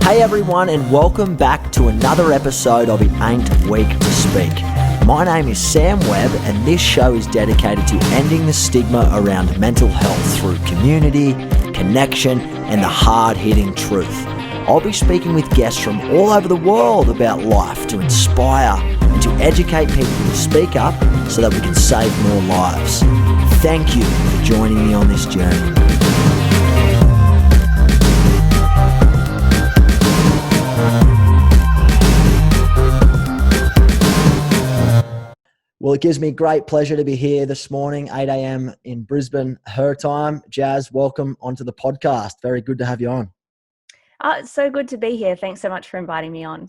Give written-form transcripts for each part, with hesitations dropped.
Hey everyone, and welcome back to another episode of It Ain't Weak to Speak. My name is Sam Webb, and this show is dedicated to ending the stigma around mental health through community, connection, and the hard-hitting truth. I'll be speaking with guests from all over the world about life to inspire and to educate people to speak up so that we can save more lives. Thank you for joining me on this journey. Well, it gives me great pleasure to be here this morning, 8 a.m. in Brisbane, her time. Jas, welcome onto the podcast. Very good to have you on. It's so good to be here. Thanks so much for inviting me on.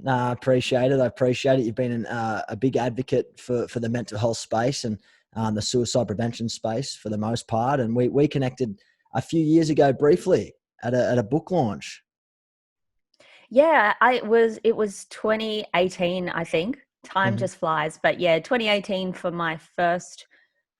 I appreciate it. I appreciate it. You've been a big advocate for the mental health space and the suicide prevention space for the most part. And we connected a few years ago briefly at a book launch. Yeah, it was 2018, I think. Time just flies. But yeah, 2018 for one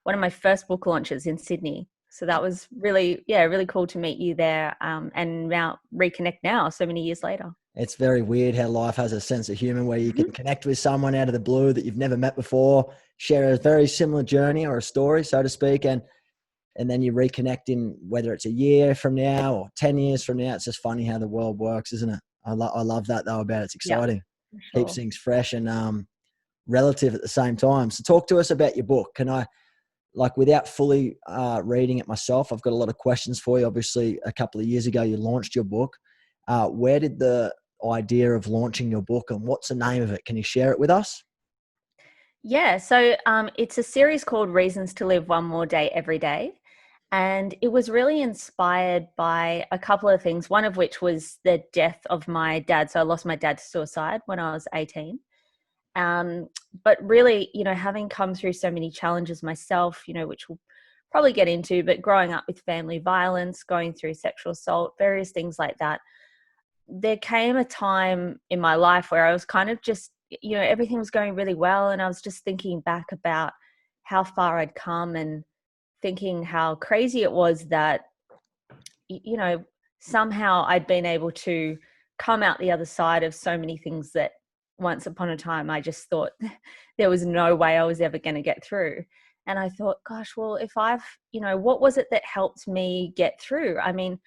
of my first book launches in Sydney. So that was really cool to meet you there and now reconnect now, so many years later. It's very weird how life has a sense of humor where you can connect with someone out of the blue that you've never met before, share a very similar journey or a story, so to speak, and then you reconnect in whether it's a year from now or 10 years from now. It's just funny how the world works, isn't it? I love that though about it. It's exciting. Yeah, sure. Keeps things fresh and relative at the same time. So talk to us about your book. Can I, without fully reading it myself, I've got a lot of questions for you. Obviously, a couple of years ago, you launched your book. Where did the idea of launching your book and what's the name of it? Can you share it with us? Yeah, so it's a series called Reasons to Live One More Day Every Day. And it was really inspired by a couple of things, one of which was the death of my dad. So I lost my dad to suicide when I was 18. But really, having come through so many challenges myself, which we'll probably get into, but growing up with family violence, going through sexual assault, various things like that, there came a time in my life where I was kind of just, everything was going really well. And I was just thinking back about how far I'd come and thinking how crazy it was that, somehow I'd been able to come out the other side of so many things that once upon a time I just thought there was no way I was ever going to get through. And I thought, gosh, well, if what was it that helped me get through? I mean,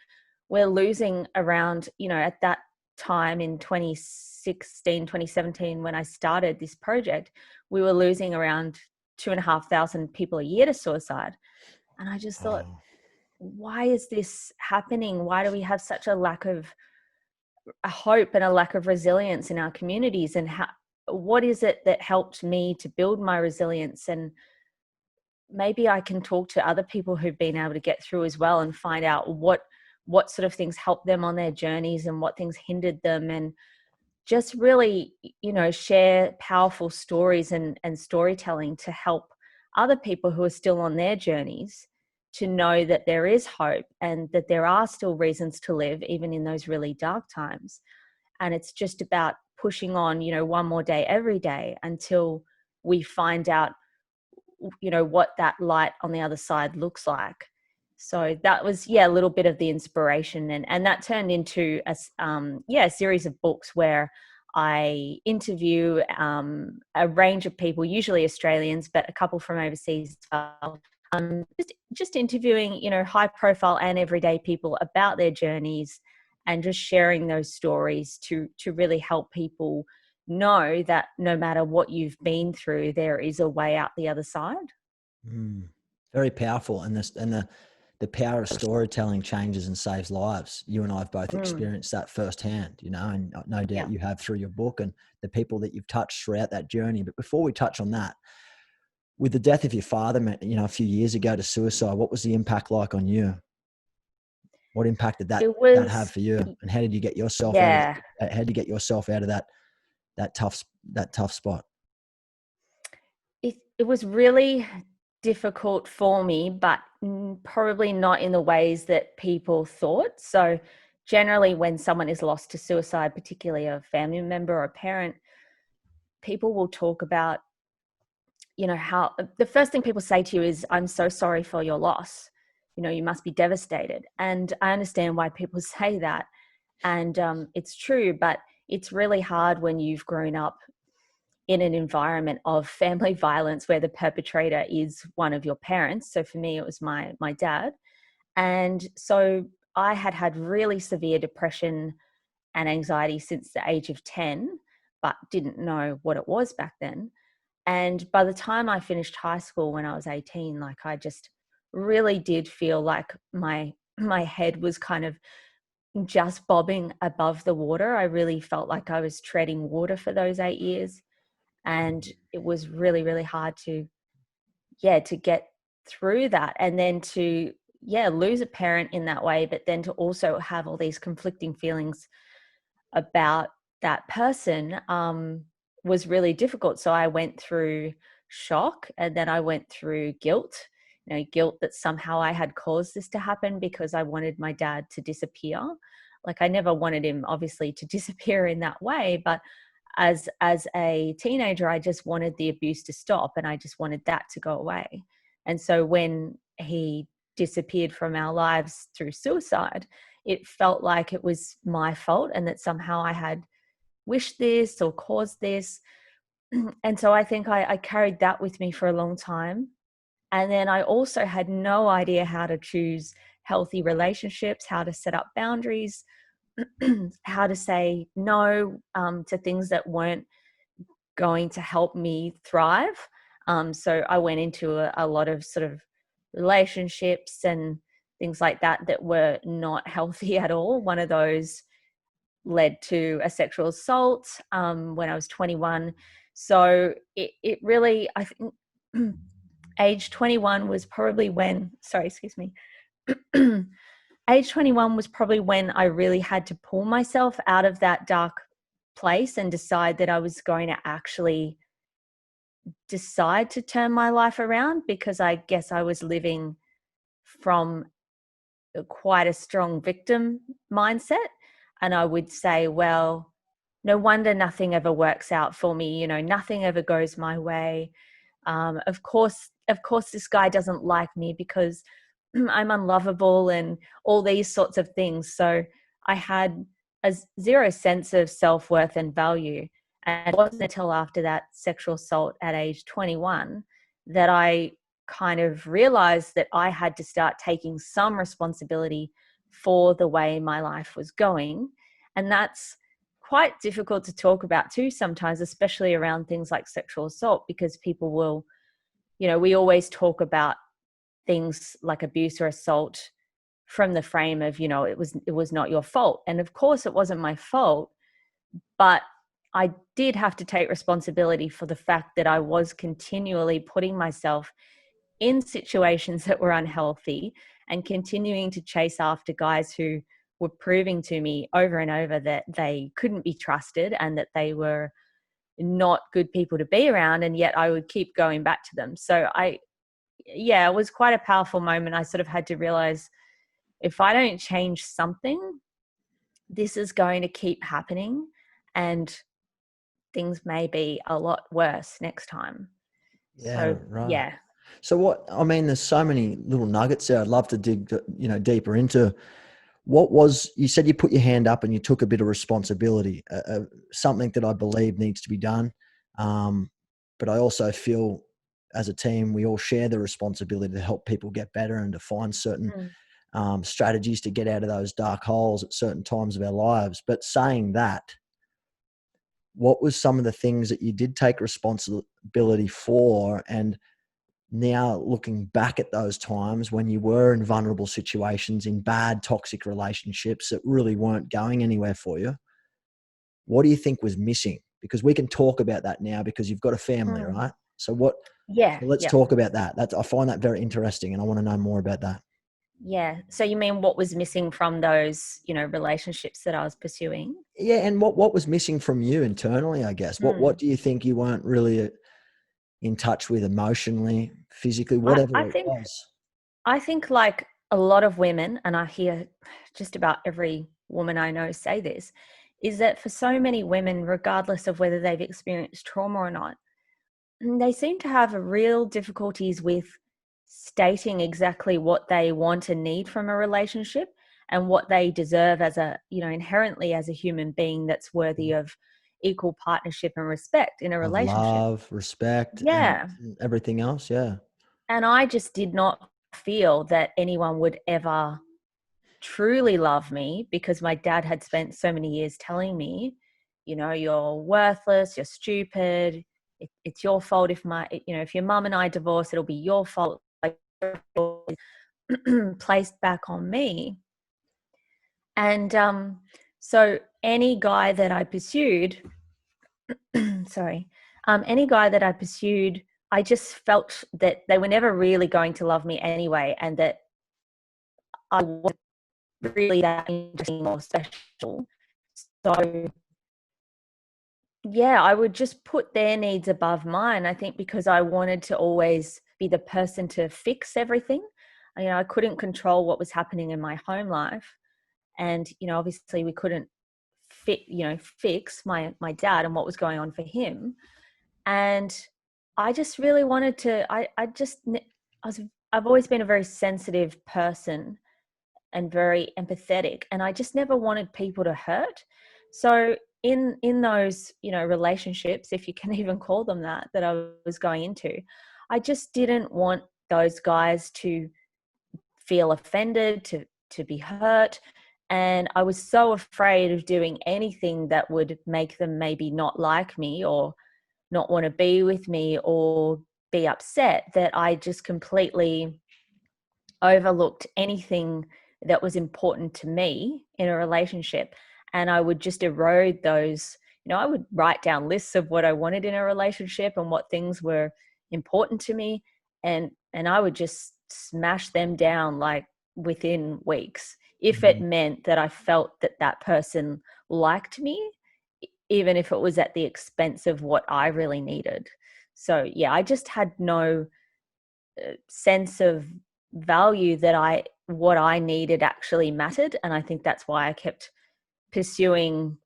we're losing around, at that time in 2016, 2017, when I started this project, we were losing around 2,500 people a year to suicide. And I just thought, why is this happening? Why do we have such a lack of hope and a lack of resilience in our communities? And what is it that helped me to build my resilience? And maybe I can talk to other people who've been able to get through as well and find out what sort of things helped them on their journeys and what things hindered them, and just really, share powerful stories and storytelling to help other people who are still on their journeys to know that there is hope and that there are still reasons to live, even in those really dark times. And it's just about pushing on, one more day every day until we find out, what that light on the other side looks like. So that was, a little bit of the inspiration. And that turned into a series of books where I interview a range of people, usually Australians, but a couple from overseas as well. Just interviewing, high profile and everyday people about their journeys and just sharing those stories to really help people know that no matter what you've been through, there is a way out the other side. Very powerful. And the power of storytelling changes and saves lives. You and I have both experienced that firsthand, and no doubt you have through your book and the people that you've touched throughout that journey. But before we touch on that, with the death of your father, a few years ago to suicide, what was the impact like on you? What impact did that have for you? And how did you get yourself out of that tough spot? It was really difficult for me, but probably not in the ways that people thought. So generally when someone is lost to suicide, particularly a family member or a parent, people will talk about, how the first thing people say to you is, I'm so sorry for your loss. You must be devastated. And I understand why people say that. And it's true, but it's really hard when you've grown up in an environment of family violence where the perpetrator is one of your parents. So for me, it was my dad. And so I had really severe depression and anxiety since the age of 10, but didn't know what it was back then. And by the time I finished high school when I was 18, like I just really did feel like my head was kind of just bobbing above the water. I really felt like I was treading water for those 8 years. And it was really, really hard to get through that. And then to, lose a parent in that way, but then to also have all these conflicting feelings about that person was really difficult. So I went through shock, and then I went through guilt, guilt that somehow I had caused this to happen because I wanted my dad to disappear. Like I never wanted him obviously to disappear in that way, but as a teenager, I just wanted the abuse to stop, and I just wanted that to go away. And so when he disappeared from our lives through suicide, it felt like it was my fault and that somehow I had wished this or caused this. And so I think I carried that with me for a long time. And then I also had no idea how to choose healthy relationships, how to set up boundaries, how to say no to things that weren't going to help me thrive. So I went into a lot of sort of relationships and things like that that were not healthy at all. One of those led to a sexual assault when I was 21. So it really, I think, age 21 was probably when, sorry, excuse me. Age 21 was probably when I really had to pull myself out of that dark place and decide that I was going to actually decide to turn my life around, because I guess I was living from quite a strong victim mindset. And I would say, well, no wonder nothing ever works out for me. Nothing ever goes my way. Of course, this guy doesn't like me because I'm unlovable and all these sorts of things. So I had a zero sense of self-worth and value. And it wasn't until after that sexual assault at age 21 that I kind of realized that I had to start taking some responsibility for the way my life was going. And that's quite difficult to talk about too sometimes, especially around things like sexual assault, because people will, we always talk about things like abuse or assault from the frame of, it was not your fault. And of course it wasn't my fault, but I did have to take responsibility for the fact that I was continually putting myself in situations that were unhealthy and continuing to chase after guys who were proving to me over and over that they couldn't be trusted and that they were not good people to be around. And yet I would keep going back to them. So it was quite a powerful moment. I sort of had to realize, if I don't change something, this is going to keep happening and things may be a lot worse next time. Yeah, So, right. yeah. So there's so many little nuggets there. I'd love to dig, deeper into. You said you put your hand up and you took a bit of responsibility, something that I believe needs to be done. But I also feel as a team, we all share the responsibility to help people get better and to find certain strategies to get out of those dark holes at certain times of our lives. But saying that, what was some of the things that you did take responsibility for? And now looking back at those times when you were in vulnerable situations, in bad toxic relationships that really weren't going anywhere for you, what do you think was missing? Because we can talk about that now because you've got a family, right? So let's talk about that. I find that very interesting and I want to know more about that. Yeah. So you mean what was missing from those, relationships that I was pursuing? Yeah. And what was missing from you internally, I guess? What do you think you weren't really in touch with emotionally, physically, whatever it was? I think like a lot of women, and I hear just about every woman I know say this, is that for so many women, regardless of whether they've experienced trauma or not, they seem to have real difficulties with stating exactly what they want and need from a relationship. and what they deserve as a, inherently as a human being that's worthy of equal partnership and respect in a Of relationship. love, respect, and Yeah. everything else. Yeah. And I just did not feel that anyone would ever truly love me, because my dad had spent so many years telling me, you're worthless, you're stupid. It's your fault if your mum and I divorce, it'll be your fault. Like, placed back on me. And so any guy that I pursued, sorry, any guy that I pursued, I just felt that they were never really going to love me anyway, and that I wasn't really that interesting or special. So yeah, I would just put their needs above mine, I think, because I wanted to always be the person to fix everything. I couldn't control what was happening in my home life. And, obviously we couldn't fix my dad and what was going on for him. And I just really wanted to, I've always been a very sensitive person and very empathetic, and I just never wanted people to hurt. So in those relationships, if you can even call them that I was going into, I just didn't want those guys to feel offended, to be hurt. And I was so afraid of doing anything that would make them maybe not like me or not want to be with me or be upset, that I just completely overlooked anything that was important to me in a relationship. And I would just erode those. I would write down lists of what I wanted in a relationship and what things were important to me. And I would just smash them down like within weeks, if it meant that I felt that that person liked me, even if it was at the expense of what I really needed. So yeah, I just had no sense of value that what I needed actually mattered. And I think that's why I kept pursuing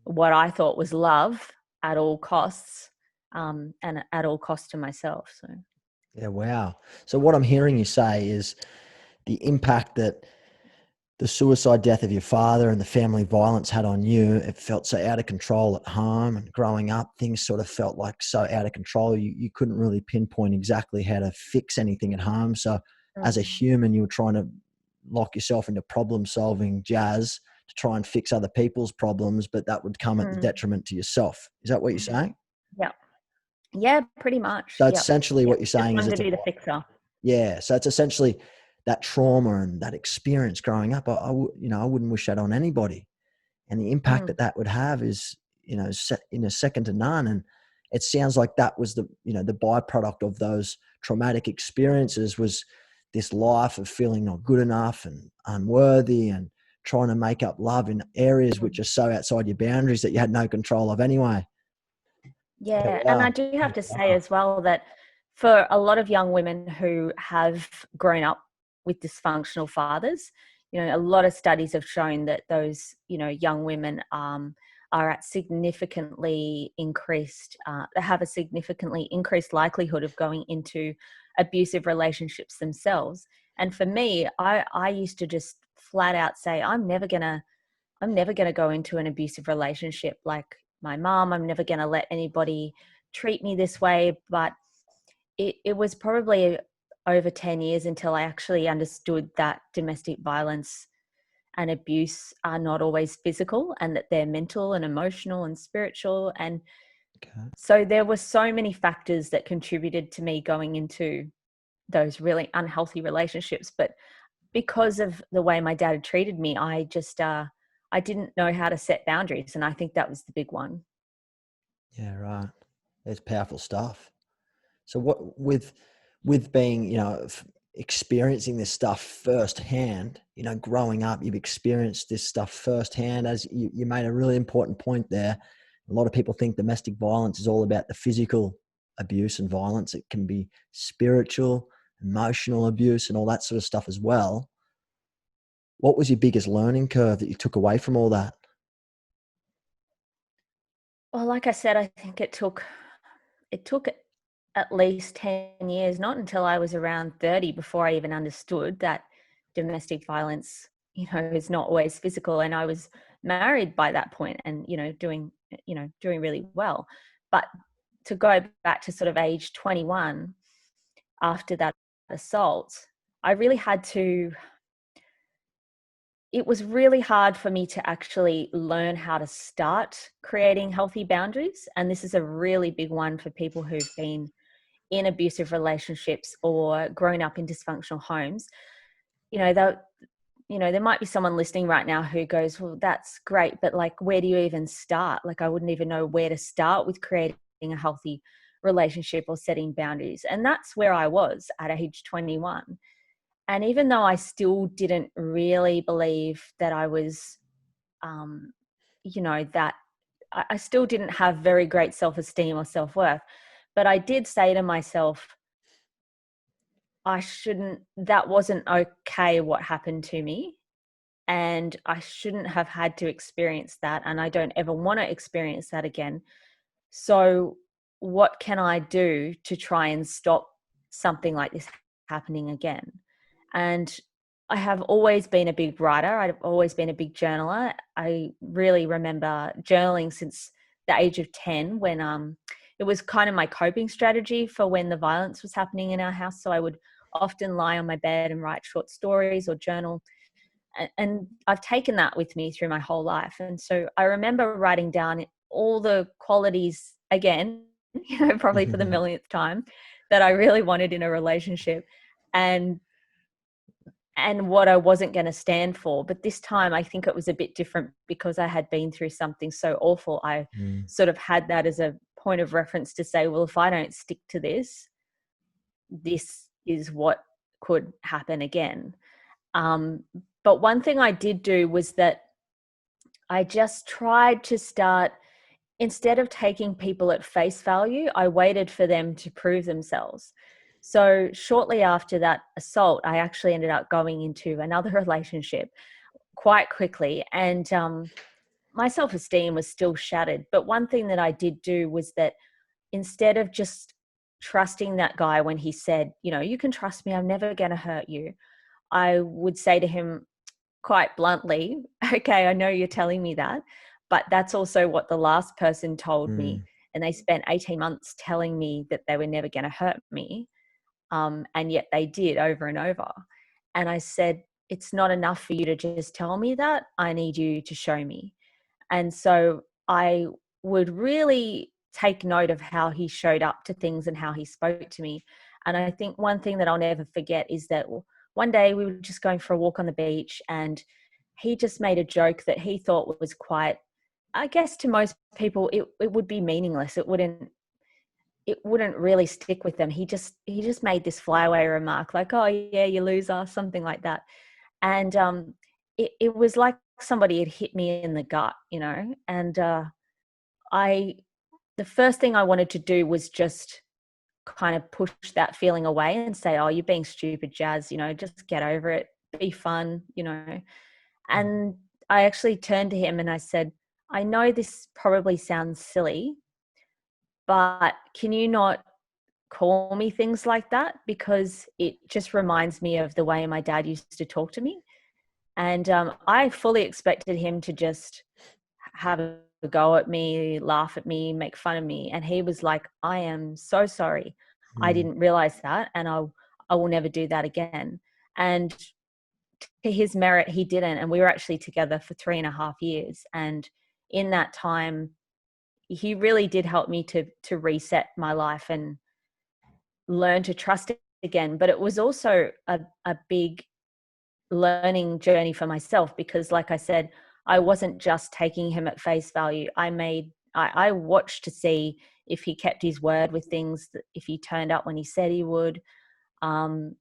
what I thought was love at all costs, and at all costs to myself. So Yeah. Wow. So what I'm hearing you say is the impact that the suicide death of your father and the family violence had on you. It felt so out of control at home, and growing up, things sort of felt like so out of control. You couldn't really pinpoint exactly how to fix anything at home. So as a human, you were trying to lock yourself into problem solving, Jas, to try and fix other people's problems, but that would come at the detriment to yourself. Is that what you're saying? yeah, yeah, pretty much. So it's Yep. essentially what you're Just saying is wanted it's to be the fixer. yeah. So it's essentially that trauma and that experience growing up. I wouldn't wish that on anybody. And the impact that that would have is, second to none. And it sounds like that was the byproduct of those traumatic experiences, was this life of feeling not good enough and unworthy and trying to make up love in areas which are so outside your boundaries that you had no control of anyway. Yeah, Yeah, and I wow. do have to say as well that for a lot of young women who have grown up with dysfunctional fathers, a lot of studies have shown that those, young women are at significantly increased, have a significantly increased likelihood of going into abusive relationships themselves. And for me, I used to just flat out say, I'm never gonna go into an abusive relationship like my mom. I'm never gonna let anybody treat me this way. But it was probably over 10 years until I actually understood that domestic violence and abuse are not always physical, and that they're mental and emotional and spiritual. And Okay. so there were so many factors that contributed to me going into those really unhealthy relationships. But because of the way my dad had treated me, I didn't know how to set boundaries, and I think that was the big one. Yeah, right. It's powerful stuff. So what with being, experiencing this stuff firsthand, growing up, you've experienced this stuff firsthand. As you made a really important point there. A lot of people think domestic violence is all about the physical abuse and violence. It can be spiritual, emotional abuse, and all that sort of stuff as well. What was your biggest learning curve that you took away from all that? Well, like I said, I think it took at least 10 years, not until I was around 30 before I even understood that domestic violence, is not always physical. And I was married by that point and, doing really well. But to go back to sort of age 21 after that assault, I really had to, it was really hard for me to actually learn how to start creating healthy boundaries. And this is a really big one for people who've been in abusive relationships or grown up in dysfunctional homes. There might be someone listening right now who goes, well, that's great, but like, where do you even start? Like, I wouldn't even know where to start with creating a healthy relationship or setting boundaries. And that's where I was at age 21. And even though I still didn't really believe that I was, that I still didn't have very great self-esteem or self-worth, but I did say to myself, that wasn't okay what happened to me. And I shouldn't have had to experience that. And I don't ever want to experience that again. So what can I do to try and stop something like this happening again? And I have always been a big writer. I've always been a big journaler. I really remember journaling since the age of 10 when it was kind of my coping strategy for when the violence was happening in our house. So I would often lie on my bed and write short stories or journal. And I've taken that with me through my whole life. And so I remember writing down all the qualities again, probably for the millionth time, that I really wanted in a relationship and what I wasn't going to stand for. But this time I think it was a bit different because I had been through something so awful. I sort of had that as a point of reference to say, well, if I don't stick to this, this is what could happen again. But one thing I did do was that I just tried to start, instead of taking people at face value, I waited for them to prove themselves. So shortly after that assault, I actually ended up going into another relationship quite quickly. And my self-esteem was still shattered. But one thing that I did do was that instead of just trusting that guy when he said, you can trust me, I'm never going to hurt you, I would say to him quite bluntly, okay, I know you're telling me that, but that's also what the last person told me. And they spent 18 months telling me that they were never going to hurt me. And yet they did over and over. And I said, it's not enough for you to just tell me that. I need you to show me. And so I would really take note of how he showed up to things and how he spoke to me. And I think one thing that I'll never forget is that one day we were just going for a walk on the beach and he just made a joke that he thought was quite, I guess to most people, it would be meaningless. It wouldn't really stick with them. He just made this flyaway remark like, oh yeah, you loser, something like that. And it was like somebody had hit me in the gut, and the first thing I wanted to do was just kind of push that feeling away and say, oh, you're being stupid, Jas, just get over it, be fun, And I actually turned to him and I said, I know this probably sounds silly, but can you not call me things like that? Because it just reminds me of the way my dad used to talk to me. And I fully expected him to just have a go at me, laugh at me, make fun of me. And he was like, I am so sorry. I didn't realize that. And I will never do that again. And to his merit, he didn't. And we were actually together for 3.5 years. And in that time, he really did help me to reset my life and learn to trust it again. But it was also a big learning journey for myself because, like I said, I wasn't just taking him at face value. I watched to see if he kept his word with things, if he turned up when he said he would. And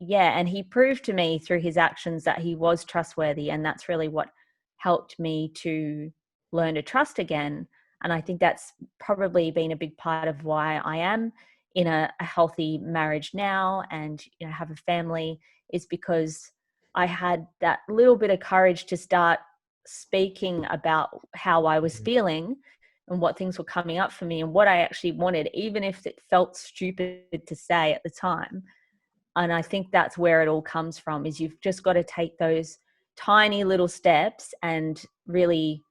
he proved to me through his actions that he was trustworthy, and that's really what helped me to learn to trust again. And I think that's probably been a big part of why I am in a healthy marriage now and have a family, is because I had that little bit of courage to start speaking about how I was feeling and what things were coming up for me and what I actually wanted, even if it felt stupid to say at the time. And I think that's where it all comes from, is you've just got to take those tiny little steps, and really,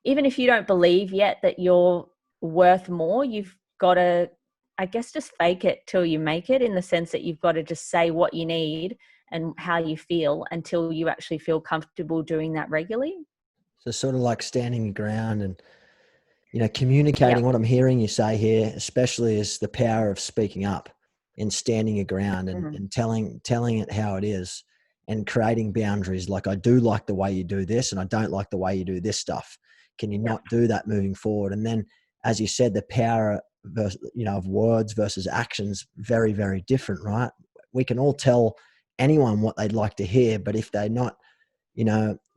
even if you don't believe yet that you're worth more, you've got to, I guess, just fake it till you make it, in the sense that you've got to just say what you need and how you feel until you actually feel comfortable doing that regularly. So sort of like standing your ground and, Yeah. communicating. What I'm hearing you say here, especially, is the power of speaking up and standing your ground and, Mm. and telling it how it is, and creating boundaries. Like, I do like the way you do this, and I don't like the way you do this stuff. Can you Yeah. not do that moving forward? And then, as you said, the power of words versus actions, very, very different, right? We can all tell anyone what they'd like to hear, but if they're not,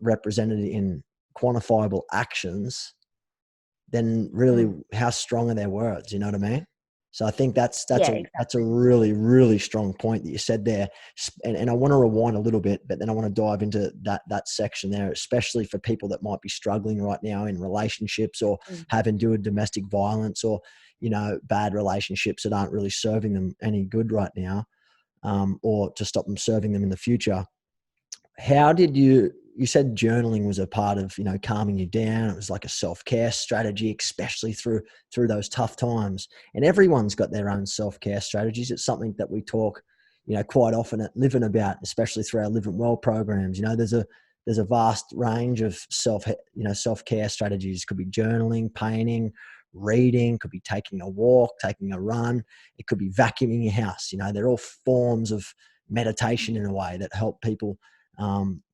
represented in quantifiable actions, then really, Mm. how strong are their words? You know what I mean? So I think that's Yeah, a exactly. really, really strong point that you said there. And I want to rewind a little bit, but then I want to dive into that section there, especially for people that might be struggling right now in relationships, or Mm. having to do domestic violence, or, bad relationships that aren't really serving them any good right now, or to stop them serving them in the future. How did you said journaling was a part of, calming you down. It was like a self-care strategy, especially through those tough times. And everyone's got their own self-care strategies. It's something that we talk, quite often at Living about, especially through our Live and Well programs. There's a vast range of self-care strategies. Could be journaling, painting, reading, could be taking a walk, taking a run. It could be vacuuming your house. They're all forms of meditation in a way that help people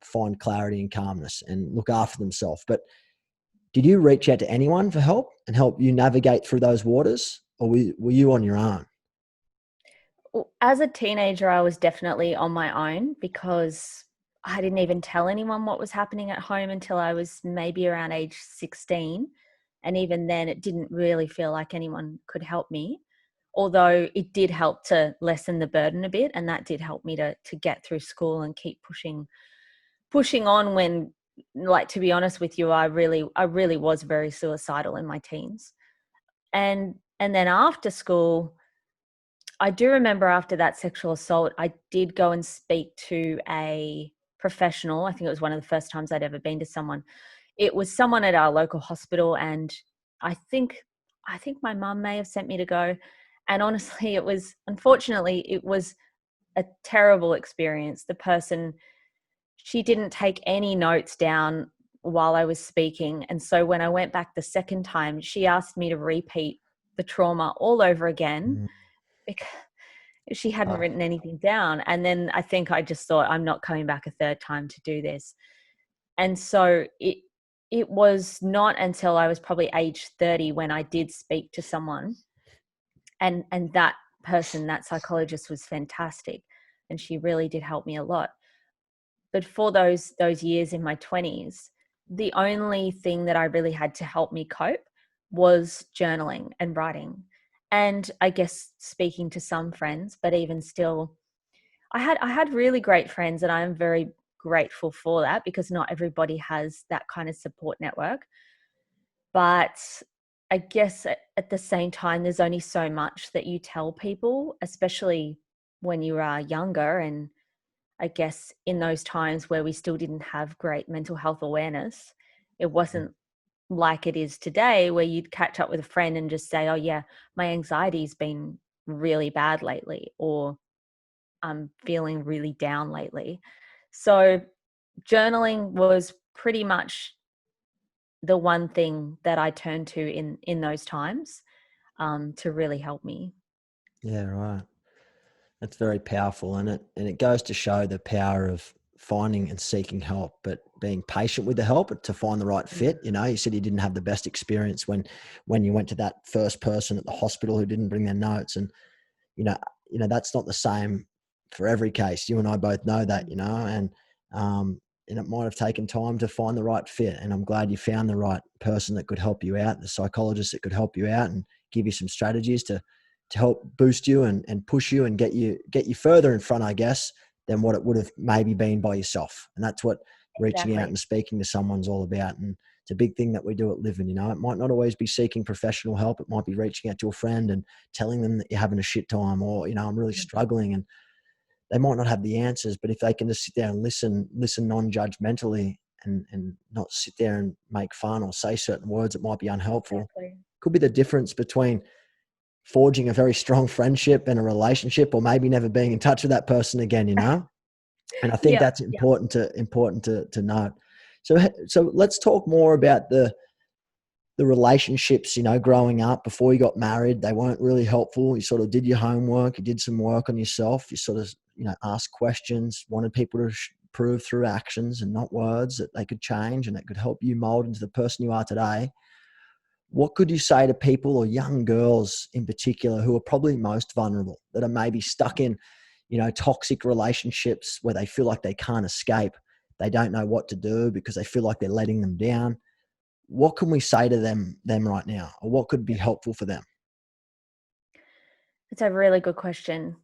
find clarity and calmness and look after themselves. But did you reach out to anyone for help and help you navigate through those waters, or were you on your own? As a teenager, I was definitely on my own, because I didn't even tell anyone what was happening at home until I was maybe around age 16. And even then, it didn't really feel like anyone could help me. Although it did help to lessen the burden a bit, and that did help me to get through school and keep pushing on when, like, to be honest with you, I really was very suicidal in my teens. And then after school, I do remember after that sexual assault, I did go and speak to a professional. I think it was one of the first times I'd ever been to someone. It was someone at our local hospital, and I think I think my mum may have sent me to go. And honestly, unfortunately, it was a terrible experience. The person, she didn't take any notes down while I was speaking. And so when I went back the second time, she asked me to repeat the trauma all over again, Mm, because she hadn't ah, written anything down. And then I think I just thought, I'm not coming back a third time to do this. And so it was not until I was probably age 30 when I did speak to someone, and that person, that psychologist, was fantastic, and she really did help me a lot. But for those years in my 20s, the only thing that I really had to help me cope was journaling and writing, and I guess speaking to some friends. But even still, I had really great friends, and I am very grateful for that, because not everybody has that kind of support network. But I guess at the same time, there's only so much that you tell people, especially when you are younger. And I guess in those times where we still didn't have great mental health awareness, it wasn't like it is today, where you'd catch up with a friend and just say, oh yeah, my anxiety's been really bad lately, or I'm feeling really down lately. So journaling was pretty much the one thing that I turned to in those times, to really help me. yeah, right. That's very powerful, and it goes to show the power of finding and seeking help, but being patient with the help to find the right Mm. fit. You said you didn't have the best experience when you went to that first person at the hospital who didn't bring their notes, and you know, that's not the same for every case. You and I both know that, Mm. and it might have taken time to find the right fit. And I'm glad you found the right person that could help you out, the psychologist that could help you out and give you some strategies to help boost you and push you and get you further in front, I guess, than what it would have maybe been by yourself. And that's what reaching out Exactly. and speaking to someone's all about. And it's a big thing that we do at Living. It might not always be seeking professional help. It might be reaching out to a friend and telling them that you're having a shit time, or, I'm really struggling. And they might not have the answers, but if they can just sit there and listen non-judgmentally and not sit there and make fun or say certain words that might be unhelpful, Exactly. could be the difference between forging a very strong friendship and a relationship, or maybe never being in touch with that person again, you know? And I think Yeah. that's important to note. So let's talk more about the relationships, you know, growing up before you got married. They weren't really helpful. You sort of did your homework, you did some work on yourself, you sort of, you know, asked questions, wanted people to prove through actions and not words that they could change and that could help you mold into the person you are today. What could you say to people, or young girls in particular, who are probably most vulnerable, that are maybe stuck in, you know, toxic relationships where they feel like they can't escape? They don't know what to do because they feel like they're letting them down. What can we say to them right now, or what could be helpful for them? It's a really good question.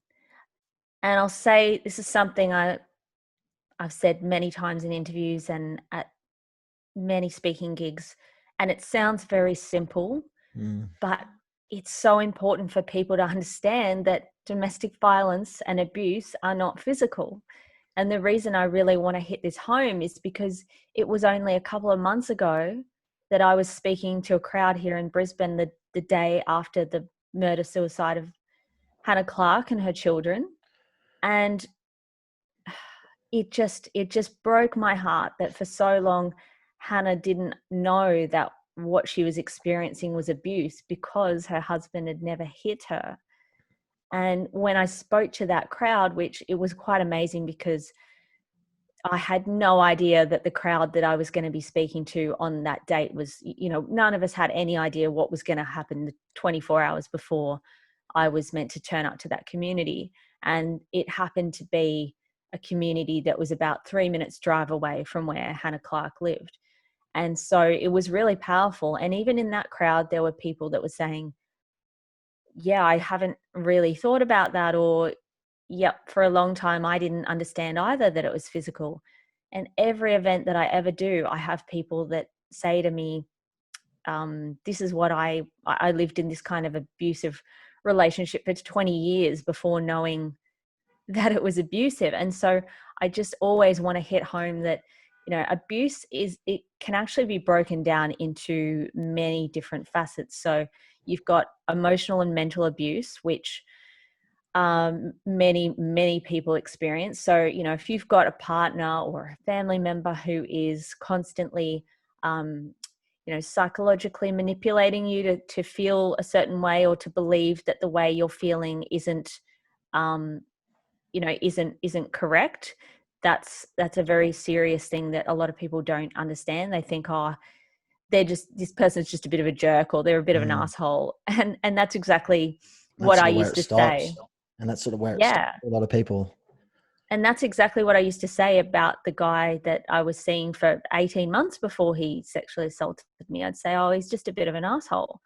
And I'll say this is something I've said many times in interviews and at many speaking gigs. And it sounds very simple, Mm, but it's so important for people to understand that domestic violence and abuse are not physical. And the reason I really want to hit this home is because it was only a couple of months ago that I was speaking to a crowd here in Brisbane the day after the murder suicide of Hannah Clark and her children. And it just broke my heart that for so long Hannah didn't know that what she was experiencing was abuse because her husband had never hit her. And when I spoke to that crowd, which it was quite amazing because I had no idea that the crowd that I was going to be speaking to on that date was, you know, none of us had any idea what was going to happen the 24 hours before I was meant to turn up to that community. And it happened to be a community that was about 3 minutes drive away from where Hannah Clark lived. And so it was really powerful. And even in that crowd, there were people that were saying, yeah, I haven't really thought about that. Or, yep, for a long time, I didn't understand either that it was physical. And every event that I ever do, I have people that say to me, this is what I lived in this kind of abusive relationship for 20 years before knowing that it was abusive. And so I just always want to hit home that, you know, abuse it can actually be broken down into many different facets. So you've got emotional and mental abuse, which many people experience. So, you know, if you've got a partner or a family member who is constantly you know, psychologically manipulating you to feel a certain way, or to believe that the way you're feeling isn't um, you know, isn't correct, that's a very serious thing that a lot of people don't understand. They think, oh, they're just, this person's just a bit of a jerk, or they're a bit of an mm. asshole. And that's exactly That's what I sort of where used it to stops. say. And that's sort of where it stops Yeah. for a lot of people. And that's exactly what I used to say about the guy that I was seeing for 18 months before he sexually assaulted me. I'd say, oh, he's just a bit of an asshole.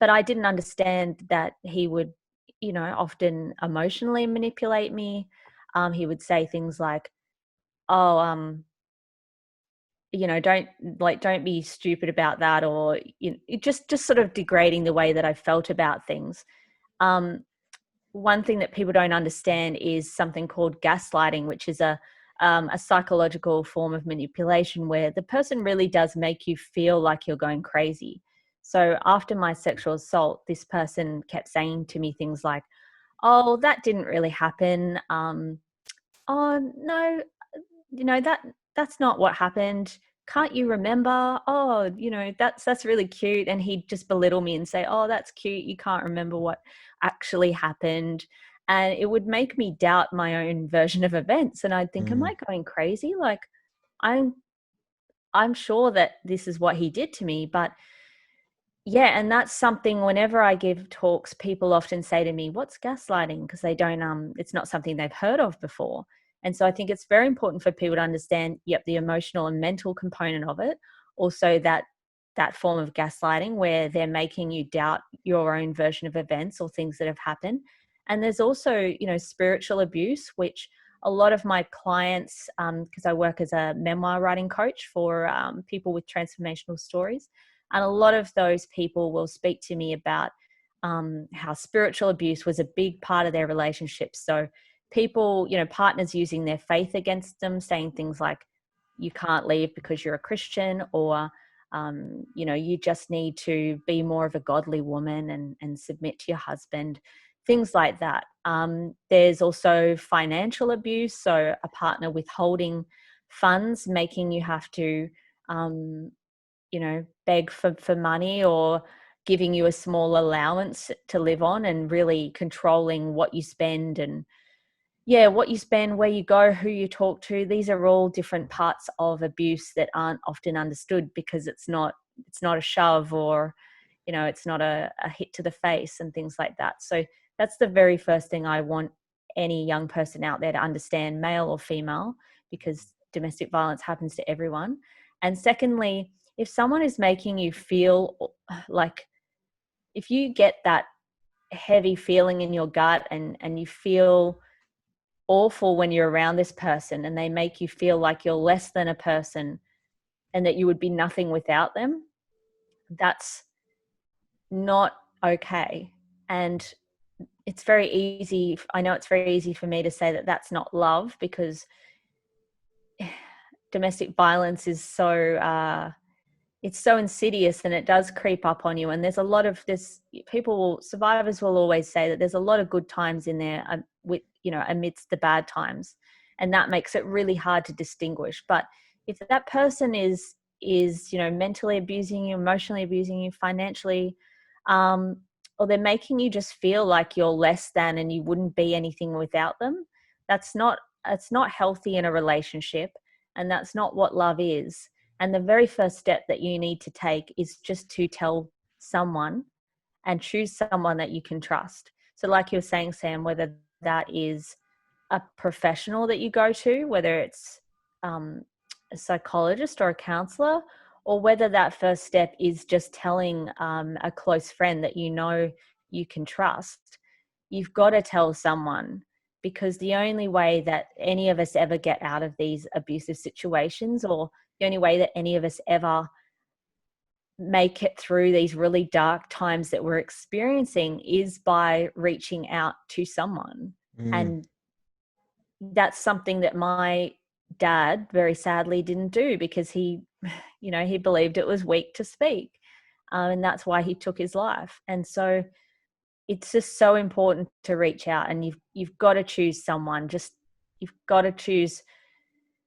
But I didn't understand that he would, you know, often emotionally manipulate me. He would say things like, oh, you know, don't be stupid about that, or, you know, it just sort of degrading the way that I felt about things. Um, One thing that people don't understand is something called gaslighting, which is a psychological form of manipulation where the person really does make you feel like you're going crazy. So after my sexual assault, this person kept saying to me things like, "Oh, that didn't really happen. Oh no, you know, that's not what happened. Can't you remember? Oh, you know, that's really cute." And he'd just belittle me and say, "Oh, that's cute. You can't remember what actually happened." And it would make me doubt my own version of events. And I'd think, am Mm, I going crazy? Like, I'm I'm sure that this is what he did to me. But yeah, and that's something whenever I give talks, people often say to me, "What's gaslighting?" Because they don't it's not something they've heard of before. And so I think it's very important for people to understand, yep, the emotional and mental component of it. Also that form of gaslighting where they're making you doubt your own version of events or things that have happened. And there's also, you know, spiritual abuse, which a lot of my clients, because I work as a memoir writing coach for people with transformational stories, and a lot of those people will speak to me about how spiritual abuse was a big part of their relationship. So people, partners using their faith against them, saying things like, you can't leave because you're a Christian, or, you just need to be more of a godly woman and submit to your husband, things like that. There's also financial abuse. So a partner withholding funds, making you have to, beg for money, or giving you a small allowance to live on, and really controlling what you spend, and what you spend, where you go, who you talk to. These are all different parts of abuse that aren't often understood, because it's not a shove, or it's not a hit to the face and things like that. So that's the very first thing I want any young person out there to understand, male or female, because domestic violence happens to everyone. And secondly, if someone is making you feel like, if you get that heavy feeling in your gut, and you feel awful when you're around this person, and they make you feel like you're less than a person and that you would be nothing without them, that's not okay. And it's very easy, I know it's very easy for me to say that that's not love, because domestic violence is so it's so insidious, and it does creep up on you. And there's a lot of this, survivors will always say that there's a lot of good times in there, with amidst the bad times, and that makes it really hard to distinguish. But if that person is mentally abusing you, emotionally abusing you, financially, or they're making you just feel like you're less than and you wouldn't be anything without them, it's not healthy in a relationship, and that's not what love is. And the very first step that you need to take is just to tell someone, and choose someone that you can trust. So like you were saying, Sam, whether that is a professional that you go to, whether it's a psychologist or a counselor, or whether that first step is just telling a close friend that you can trust, you've got to tell someone, because the only way that any of us ever get out of these abusive situations, or the only way that any of us ever make it through these really dark times that we're experiencing, is by reaching out to someone. And that's something that my dad very sadly didn't do, because he believed it was weak to speak, and that's why he took his life. And so it's just so important to reach out, and you've got to choose someone. You've got to choose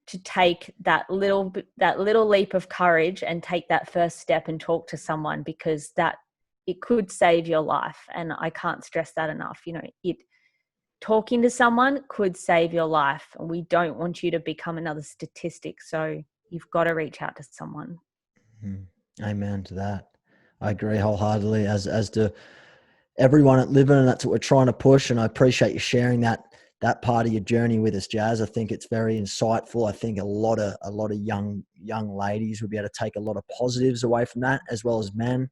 to take that little leap of courage and take that first step and talk to someone, because it could save your life. And I can't stress that enough. Talking to someone could save your life, and we don't want you to become another statistic. So you've got to reach out to someone. Amen to that. I agree wholeheartedly, as do everyone at Living, and that's what we're trying to push. And I appreciate you sharing that part of your journey with us, Jas. I think it's very insightful. I think a lot of young ladies will be able to take a lot of positives away from that, as well as men.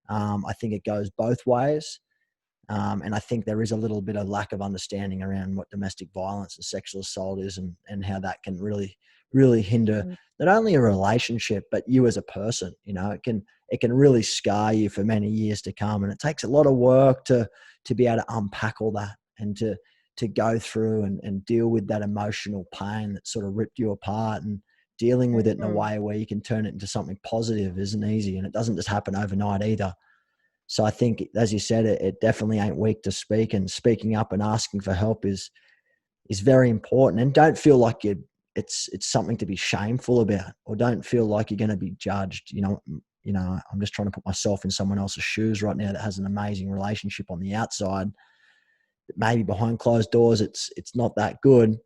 I think it goes both ways. And I think there is a little bit of lack of understanding around what domestic violence and sexual assault is, and how that can really, really hinder not only a relationship, but you as a person. It can really scar you for many years to come. And it takes a lot of work to be able to unpack all that, and to go through and deal with that emotional pain that sort of ripped you apart, and dealing with it in a way where you can turn it into something positive isn't easy. And it doesn't just happen overnight either. So I think, as you said, it definitely ain't weak to speak, and speaking up and asking for help is very important. And don't feel like it's something to be shameful about, or don't feel like you're going to be judged. I'm just trying to put myself in someone else's shoes right now that has an amazing relationship on the outside. Maybe behind closed doors, it's not that good.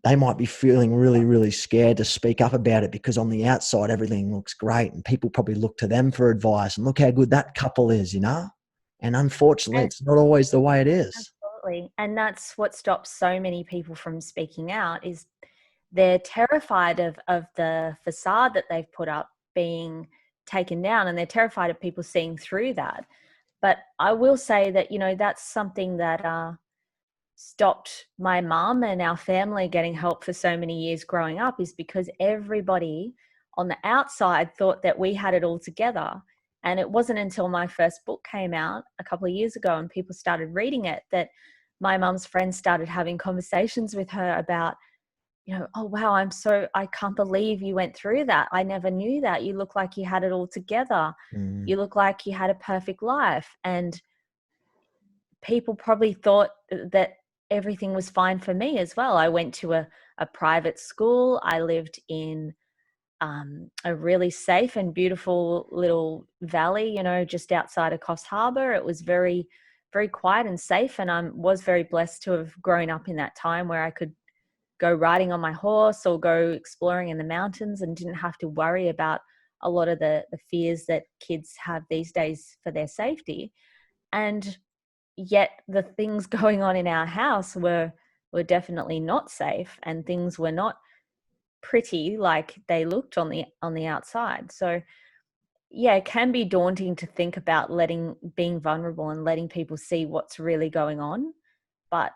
They might be feeling really, really scared to speak up about it, because on the outside, everything looks great, and people probably look to them for advice, and look how good that couple is, And unfortunately, it's not always the way it is. Absolutely. And that's what stops so many people from speaking out, is they're terrified of the facade that they've put up being taken down, and they're terrified of people seeing through that. But I will say that, that's something that stopped my mum and our family getting help for so many years growing up, is because everybody on the outside thought that we had it all together. And it wasn't until my first book came out a couple of years ago and people started reading it that my mum's friends started having conversations with her about, oh wow, I can't believe you went through that. I never knew that. You look like you had it all together. You look like you had a perfect life. And people probably thought that everything was fine for me as well. I went to a private school. I lived in a really safe and beautiful little valley, just outside of Coffs Harbour. It was very, very quiet and safe. And I was very blessed to have grown up in that time where I could go riding on my horse or go exploring in the mountains and didn't have to worry about a lot of the fears that kids have these days for their safety. And yet the things going on in our house were definitely not safe, and things were not pretty like they looked on the outside. So yeah, it can be daunting to think about being vulnerable and letting people see what's really going on. But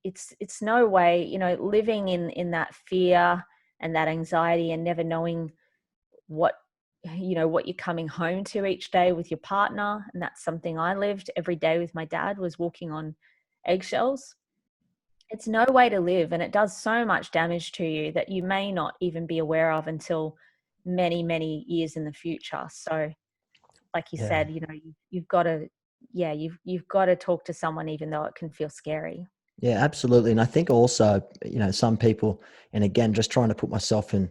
it's no way, living in that fear and that anxiety and never knowing what what you're coming home to each day with your partner. And that's something I lived every day with my dad, was walking on eggshells. It's no way to live, and it does so much damage to you that you may not even be aware of until many, many years in the future. So like you Yeah. said, you've got to, yeah, you've got to talk to someone, even though it can feel scary. Yeah, absolutely. And I think also, some people, and again, just trying to put myself in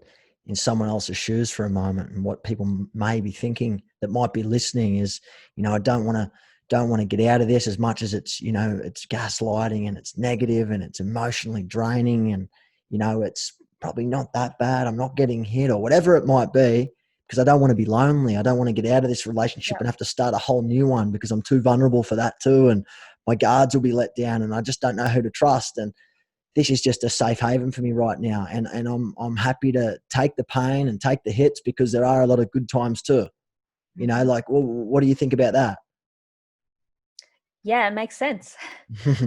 someone else's shoes for a moment, and what people may be thinking that might be listening is, I don't want to get out of this, as much as it's gaslighting and it's negative and it's emotionally draining, and it's probably not that bad. I'm not getting hit or whatever it might be, because I don't want to be lonely. I don't want to get out of this relationship and have to start a whole new one, because I'm too vulnerable for that too. And my guards will be let down, and I just don't know who to trust. And this is just a safe haven for me right now. And I'm happy to take the pain and take the hits, because there are a lot of good times too. Like, well, what do you think about that? Yeah, it makes sense.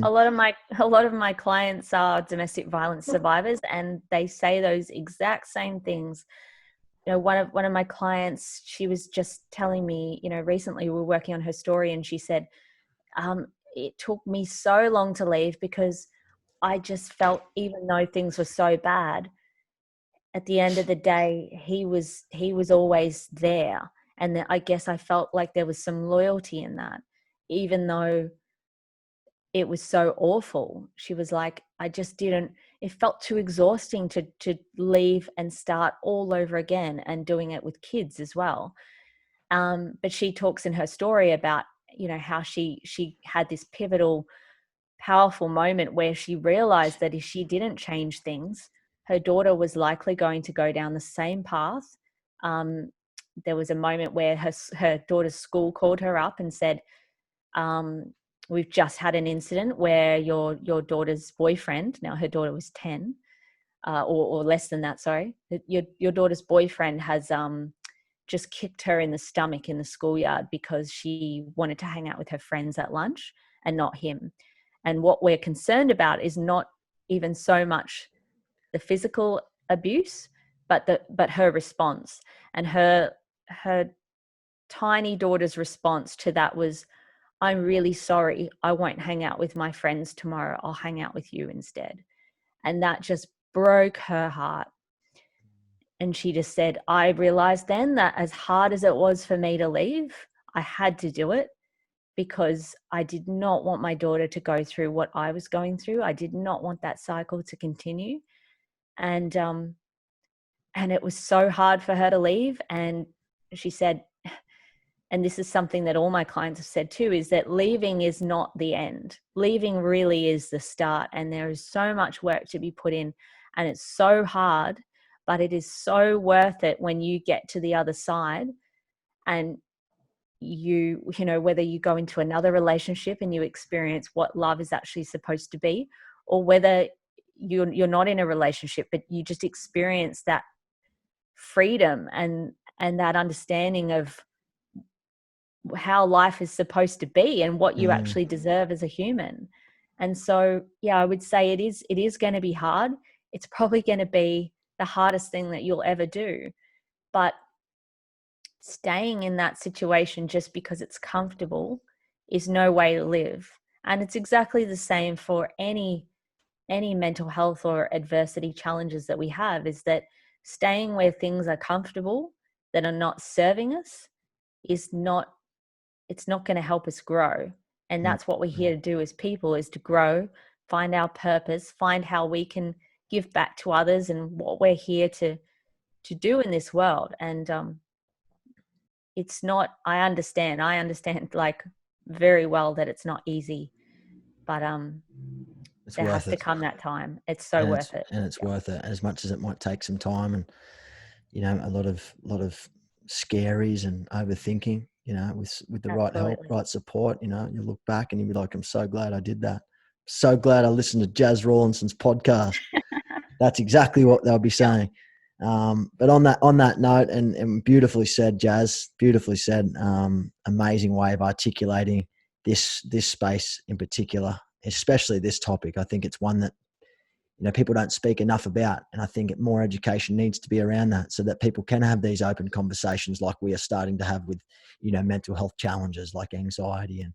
A lot of my clients are domestic violence survivors, and they say those exact same things. One of my clients, she was just telling me, recently we were working on her story, and she said, it took me so long to leave because I just felt, even though things were so bad, at the end of the day, he was always there. And I guess I felt like there was some loyalty in that, even though it was so awful. She was like, I just didn't, it felt too exhausting to leave and start all over again, and doing it with kids as well. But she talks in her story about, how she had this pivotal, powerful moment where she realized that if she didn't change things, her daughter was likely going to go down the same path. There was a moment where her daughter's school called her up and said, we've just had an incident where your daughter's boyfriend, now her daughter was 10, or less than that, sorry, your daughter's boyfriend has just kicked her in the stomach in the schoolyard because she wanted to hang out with her friends at lunch and not him. And what we're concerned about is not even so much the physical abuse, but her response. And her tiny daughter's response to that was, I'm really sorry, I won't hang out with my friends tomorrow, I'll hang out with you instead. And that just broke her heart. And she just said, I realized then that as hard as it was for me to leave, I had to do it, because I did not want my daughter to go through what I was going through. I did not want that cycle to continue. And it was so hard for her to leave. And she said, and this is something that all my clients have said too, is that leaving is not the end. Leaving really is the start. And there is so much work to be put in, and it's so hard, but it is so worth it when you get to the other side. And whether you go into another relationship and you experience what love is actually supposed to be, or whether you're not in a relationship, but you just experience that freedom and that understanding of how life is supposed to be and what you actually deserve as a human. And so, yeah, I would say it is going to be hard. It's probably going to be the hardest thing that you'll ever do. But staying in that situation just because it's comfortable is no way to live. And it's exactly the same for any mental health or adversity challenges that we have, is that staying where things are comfortable that are not serving us is not, it's not going to help us grow. And that's what we're here to do as people, is to grow, find our purpose, find how we can give back to others and what we're here to do in this world. And it's not, I understand like very well that it's not easy, but It's there has worth to it. come that time. It's so worth it. And it's worth it, as much as it might take some time, and a lot of scaries and overthinking. With the right help, Absolutely. right support, you look back and you'll be like, I'm so glad I did that. So glad I listened to Jas Rawlinson's podcast. That's exactly what they'll be saying. But on that note, and beautifully said, Jas, beautifully said. Amazing way of articulating this space in particular, especially this topic. I think it's one that people don't speak enough about, and I think more education needs to be around that, so that people can have these open conversations like we are starting to have with mental health challenges like anxiety and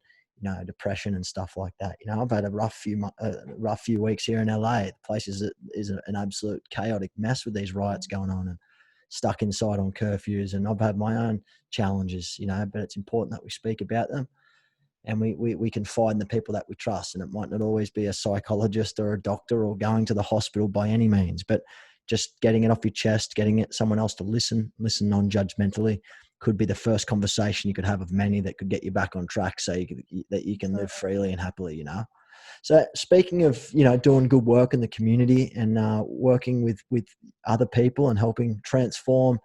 depression and stuff like that. I've had a rough few weeks here in LA. The place is an absolute chaotic mess with these riots going on, and stuck inside on curfews, and I've had my own challenges, but it's important that we speak about them, and we can find the people that we trust. And it might not always be a psychologist or a doctor or going to the hospital by any means, but just getting it off your chest, getting someone else to listen non-judgmentally could be the first conversation you could have of many that could get you back on track, so that you can live freely and happily. So speaking of, doing good work in the community and working with other people and helping transform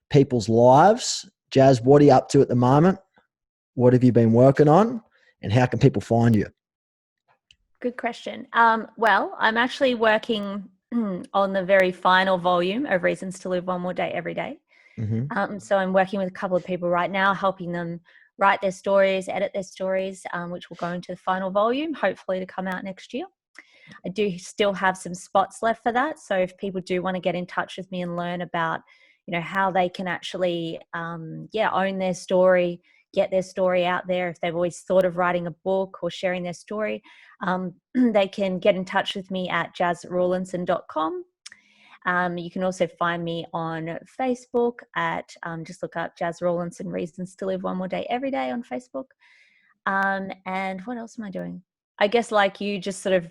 people's lives, Jas, what are you up to at the moment? What have you been working on, and how can people find you? Good question. Well, I'm actually working on the very final volume of Reasons to Live One More Day Every Day. Mm-hmm. So I'm working with a couple of people right now, helping them write their stories, edit their stories, which will go into the final volume, hopefully to come out next year. I do still have some spots left for that. So if people do want to get in touch with me and learn about, how they can actually, own their story, get their story out there. If they've always thought of writing a book or sharing their story, they can get in touch with me at jasrawlinson.com. You can also find me on Facebook at, just look up Jas Rawlinson Reasons to Live One More Day Every Day on Facebook. And what else am I doing? I guess like you, just sort of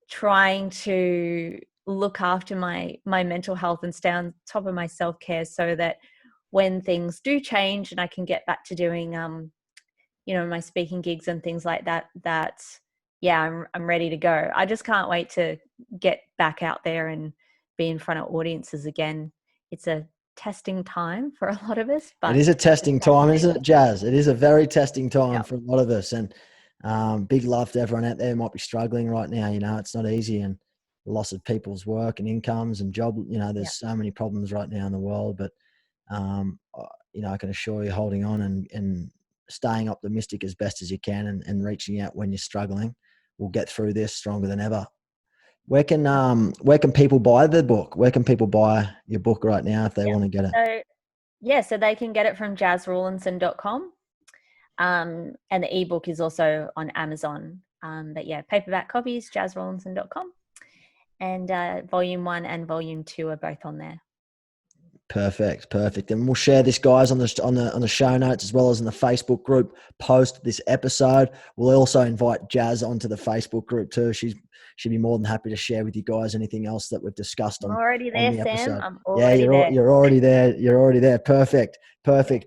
trying to look after my mental health and stay on top of my self-care, so that when things do change and I can get back to doing my speaking gigs and things like that, I'm ready to go. I just can't wait to get back out there and be in front of audiences again. It's a testing time for a lot of us, but it is a testing time, isn't it, Jas? It is a very testing time Yep. for a lot of us, and big love to everyone out there who might be struggling right now. It's not easy, and the loss of people's work and incomes and job. There's so many problems right now in the world, but I can assure you, holding on and staying optimistic as best as you can, and reaching out when you're struggling, will get through this stronger than ever. Where can people buy the book? Where can people buy your book right now if they want to get it? So they can get it from jasrawlinson.com. And the ebook is also on Amazon. But paperback copies, jasrawlinson.com. And volume 1 and volume 2 are both on there. Perfect. And we'll share this, guys, on the show notes, as well as in the Facebook group post this episode. We'll also invite Jas onto the Facebook group too. She'd be more than happy to share with you guys anything else that we've discussed on, I'm already there, the episode. Sam. I'm already there. You're already there. You're already there. Perfect.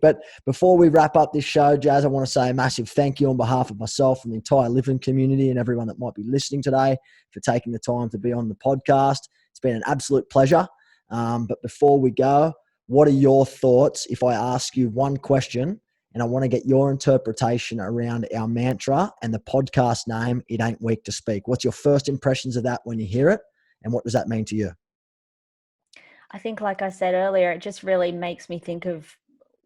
But before we wrap up this show, Jas, I want to say a massive thank you on behalf of myself and the entire Living community and everyone that might be listening today for taking the time to be on the podcast. It's been an absolute pleasure. But before we go, what are your thoughts if I ask you one question and I want to get your interpretation around our mantra and the podcast name, It Ain't Weak to Speak? What's your first impressions of that when you hear it, and what does that mean to you? I think, like I said earlier, it just really makes me think of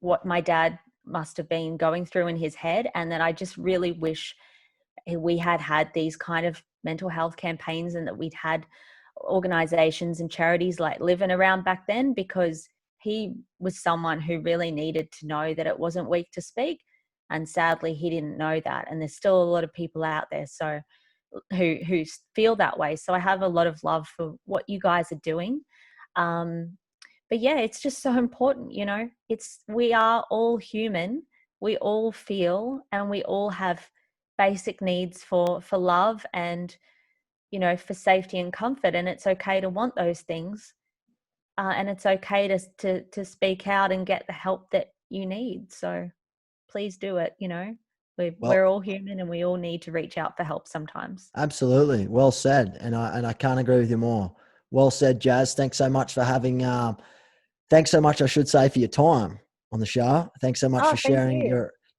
what my dad must have been going through in his head, and that I just really wish we had these kind of mental health campaigns, and that we'd had organizations and charities like Living around back then, because he was someone who really needed to know that it wasn't weak to speak. And sadly, he didn't know that. And there's still a lot of people out there who feel that way. So I have a lot of love for what you guys are doing. But yeah, it's just so important, we are all human. We all feel, and we all have basic needs for love and, for safety and comfort. And it's okay to want those things. And it's okay to speak out and get the help that you need. So please do it. We're all human, and we all need to reach out for help sometimes. Absolutely. Well said. And I can't agree with you more. Well said, Jas. Thanks so much for having, thanks so much, I should say, for your time on the show. Thanks so much for sharing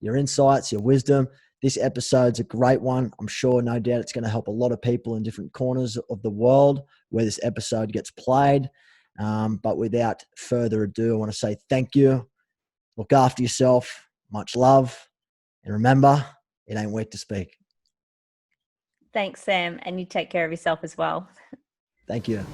your insights, your wisdom. This episode's a great one. I'm sure, no doubt, it's going to help a lot of people in different corners of the world where this episode gets played. But without further ado, I want to say thank you. Look after yourself. Much love. And remember, it ain't weak to speak. Thanks, Sam. And you take care of yourself as well. Thank you.